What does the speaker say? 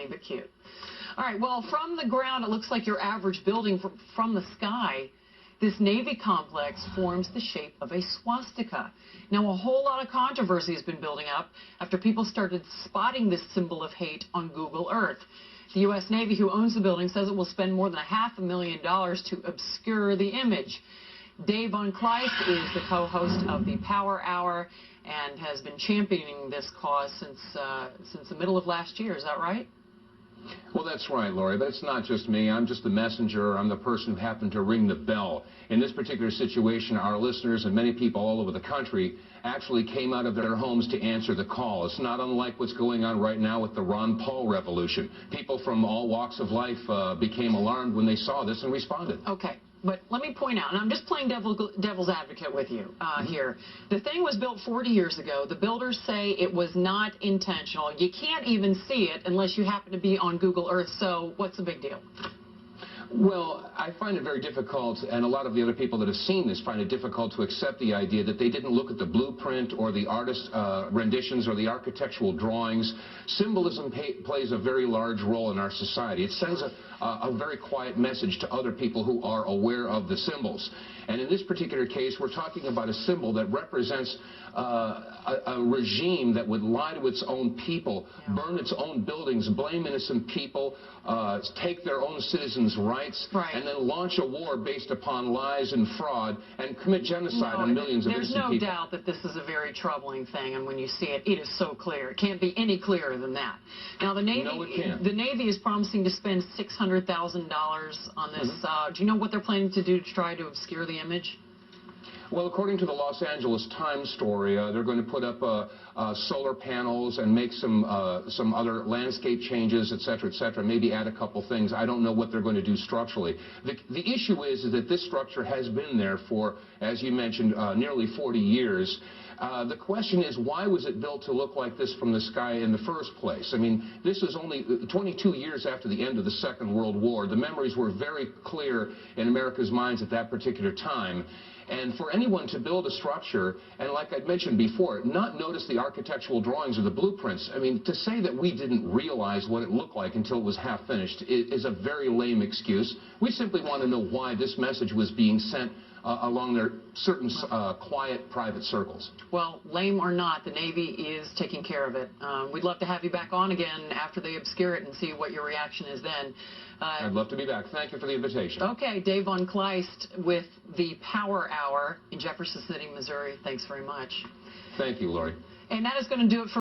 But cute. All right, well, from the ground, it looks like your average building. From the sky, this Navy complex forms the shape of a swastika. Now, a whole lot of controversy has been building up after people started spotting this symbol of hate on Google Earth. The U.S. Navy, who owns the building, says it will spend more than $500,000 to obscure the image. Dave Von Kleist is the co-host of the Power Hour and has been championing this cause since the middle of last year. Is that right? Well, that's right, Lori, but it's not just me. I'm just the messenger. I'm the person who happened to ring the bell. In this particular situation, our listeners and many people all over the country actually came out of their homes to answer the call. It's not unlike what's going on right now with the Ron Paul revolution. People from all walks of life became alarmed when they saw this and responded. Okay. But let me point out, and I'm just playing devil's advocate with you here. The thing was built 40 years ago. The builders say it was not intentional. You can't even see it unless you happen to be on Google Earth. So what's the big deal? Well, I find it very difficult, and a lot of the other people that have seen this find it difficult to accept the idea that they didn't look at the blueprint or the artist renditions or the architectural drawings. Symbolism plays a very large role in our society. It sends a very quiet message to other people who are aware of the symbols. And in this particular case, we're talking about a symbol that represents a regime that would lie to its own people, burn its own buildings, blame innocent people, take their own citizens' rights, and then launch a war based upon lies and fraud and commit genocide on millions of innocent people. There's no doubt that this is a very troubling thing, and when you see it, it is so clear. It can't be any clearer than that. Now, the Navy is promising to spend $600,000 on this. Do you know what they're planning to do to try to obscure the image? Well, according to the Los Angeles Times story, they're going to put up solar panels and make some other landscape changes, et cetera, maybe add a couple things. I don't know what they're going to do structurally. The issue is that this structure has been there for, as you mentioned, nearly 40 years. The question is, why was it built to look like this from the sky in the first place? I mean, this was only 22 years after the end of the Second World War. The memories were very clear in America's minds at that particular time. And for anyone to build a structure, and like I'd mentioned before, not notice the architectural drawings or the blueprints, I mean, to say that we didn't realize what it looked like until it was half finished is a very lame excuse. We simply want to know why this message was being sent along their certain quiet, private circles. Well, lame or not, the Navy is taking care of it. We'd love to have you back on again after they obscure it and see what your reaction is then. I'd love to be back. Thank you for the invitation. Okay, Dave Von Kleist with the Power Hour in Jefferson City, Missouri. Thanks very much. Thank you, Lori. And that is going to do it for